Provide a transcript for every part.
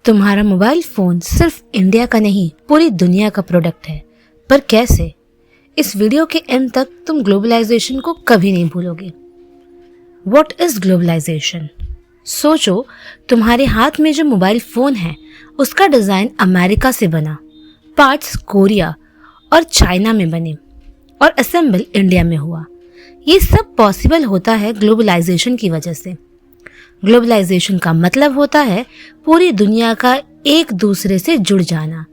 तुम्हारा mobile phone सिर्फ India का नहीं पूरी दुनिया का प्रोडक्ट है, पर कैसे? इस वीडियो के एंड तक तुम ग्लोबलाइजेशन को कभी नहीं भूलोगे। What is globalisation? सोचो, तुम्हारे हाथ में जो मोबाइल फोन है उसका डिजाइन अमेरिका से बना, पार्ट्स कोरिया और चाइना में बने और असेंबल इंडिया में हुआ। ये सब पॉसिबल होता है ग्लोबलाइजेशन की वजह से। ग्लोबलाइजेशन का मतलब होता है पूरी दुनिया का एक दूसरे से जुड़ जाना।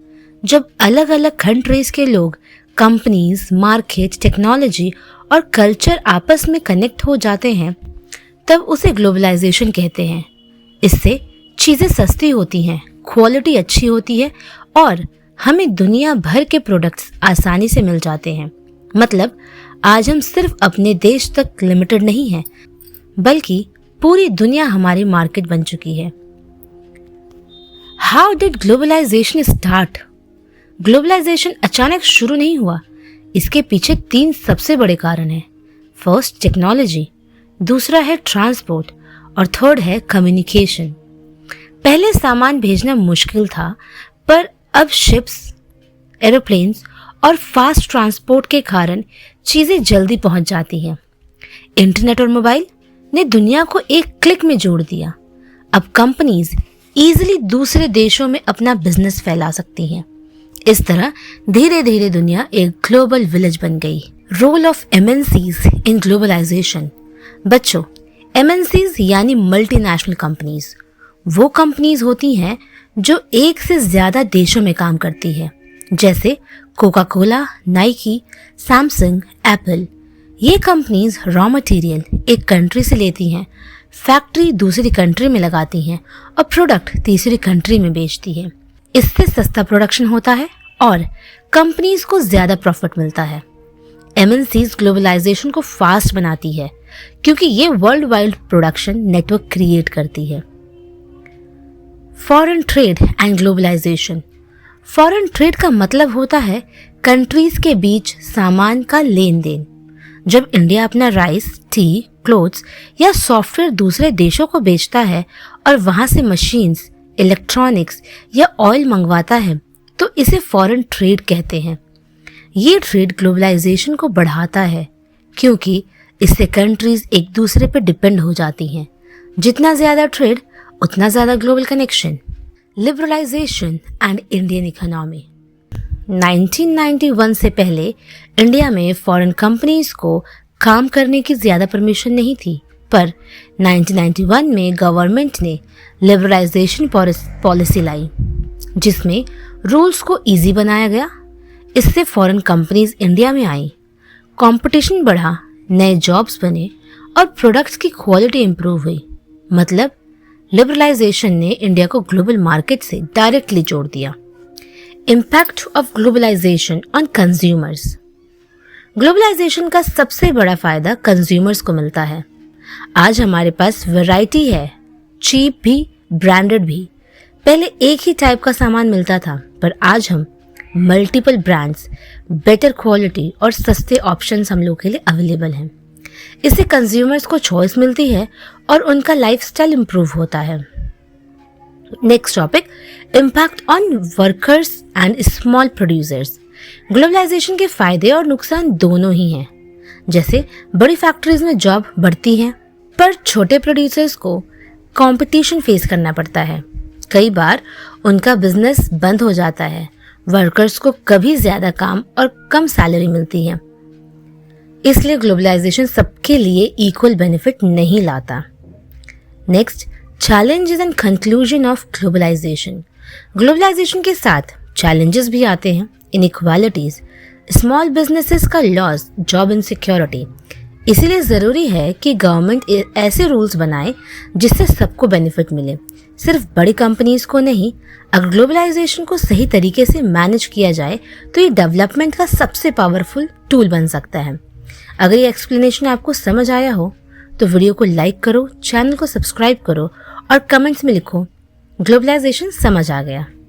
जब अलग अलग कंट्रीज के लोग, कंपनीज, मार्केट, टेक्नोलॉजी और कल्चर आपस में कनेक्ट हो जाते हैं तब उसे ग्लोबलाइजेशन कहते हैं। इससे चीज़ें सस्ती होती हैं, क्वालिटी अच्छी होती है और हमें दुनिया भर के प्रोडक्ट्स आसानी से मिल जाते हैं। मतलब आज हम सिर्फ अपने देश तक लिमिटेड नहीं हैं, बल्कि पूरी दुनिया हमारी मार्केट बन चुकी है। How did globalisation start? Globalisation अचानक शुरू नहीं हुआ। इसके पीछे 3 सबसे बड़े कारण हैं। फर्स्ट, टेक्नोलॉजी, दूसरा है ट्रांसपोर्ट और थर्ड है कम्युनिकेशन। पहले सामान भेजना मुश्किल था, पर अब शिप्स, एरोप्लेन्स और फास्ट ट्रांसपोर्ट के कारण चीज़ें जल्दी पहुंच जाती हैं। इंटरनेट और मोबाइल ने दुनिया को एक क्लिक में जोड़ दिया। अब कंपनीज इजीली दूसरे देशों में अपना बिजनेस फैला सकती हैं। इस तरह धीरे धीरे दुनिया एक ग्लोबल विलेज बन गई। Role of MNCs in globalisation. बच्चों, एमएनसीज यानी मल्टीनेशनल कंपनीज वो कंपनीज होती हैं जो एक से ज्यादा देशों में काम करती है, जैसे Coca Cola, Nike, Samsung, Apple. ये कंपनीज रॉ मटेरियल एक कंट्री से लेती हैं, फैक्ट्री दूसरी कंट्री में लगाती हैं और प्रोडक्ट तीसरी कंट्री में बेचती हैं। इससे सस्ता प्रोडक्शन होता है और कंपनीज को ज्यादा प्रॉफिट मिलता है। एमएनसीज ग्लोबलाइजेशन को फास्ट बनाती है क्योंकि ये world wide production network create करती है। Foreign trade and globalisation. Foreign trade का मतलब होता है कंट्रीज के बीच सामान का लेन देन। जब इंडिया अपना राइस, टी, क्लोथ्स या सॉफ्टवेयर दूसरे देशों को बेचता है और वहां से मशीन्स, इलेक्ट्रॉनिक्स या ऑयल मंगवाता है तो इसे फॉरेन ट्रेड कहते हैं। ये ट्रेड ग्लोबलाइजेशन को बढ़ाता है क्योंकि इससे कंट्रीज एक दूसरे पर डिपेंड हो जाती हैं। जितना ज्यादा ट्रेड उतना ज्यादा global connection. Liberalisation and Indian economy. 1991 से पहले इंडिया में फॉरेन कंपनीज को काम करने की ज्यादा परमिशन नहीं थी, पर 1991 में गवर्नमेंट ने लिबरलाइजेशन पॉलिसी लाई, जिसमें रूल्स को इजी बनाया गया। इससे फॉरेन कंपनीज इंडिया में आई, कंपटीशन बढ़ा, नए जॉब्स बने और प्रोडक्ट्स की क्वालिटी इंप्रूव हुई। मतलब लिबरलाइजेशन ने इंडिया को ग्लोबल मार्केट से डायरेक्टली जोड़ दिया। Impact of globalisation on consumers. Globalisation का सबसे बड़ा फायदा कंज्यूमर्स को मिलता है। आज हमारे पास वैरायटी है, चीप भी, ब्रांडेड भी। पहले एक ही टाइप का सामान मिलता था, पर आज हम मल्टीपल ब्रांड्स, बेटर क्वालिटी और सस्ते ऑप्शंस हम लोग के लिए अवेलेबल हैं। इससे कंज्यूमर्स को चॉइस मिलती है और उनका लाइफस्टाइल इंप्रूव होता है। Next topic, impact on workers and small producers. Globalisation के फायदे और नुकसान दोनों ही हैं। जैसे बड़ी फैक्ट्रीज में जॉब बढ़ती है, पर छोटे प्रोड्यूसर्स को कंपटीशन फेस करना पड़ता है। कई बार उनका बिजनेस बंद हो जाता है। वर्कर्स को कभी ज्यादा काम और कम सैलरी मिलती है। इसलिए ग्लोबलाइजेशन सबके लिए इक्वल बेनिफिट नहीं लाता। Next, challenges and conclusion of globalisation. Globalisation के साथ चैलेंजेस भी आते हैं। इनइक्वालिटीज, स्मॉल बिजनेसेस का लॉस, जॉब इनसिक्योरिटी। इसीलिए ज़रूरी है कि गवर्नमेंट ऐसे रूल्स बनाए जिससे सबको बेनिफिट मिले, सिर्फ बड़ी कंपनीज को नहीं। अगर ग्लोबलाइजेशन को सही तरीके से मैनेज किया जाए तो ये डेवलपमेंट का सबसे पावरफुल टूल बन सकता है। अगर ये एक्सप्लेनेशन आपको समझ आया हो तो वीडियो को लाइक करो, चैनल को सब्सक्राइब करो और कमेंट्स में लिखो ग्लोबलाइजेशन समझ आ गया।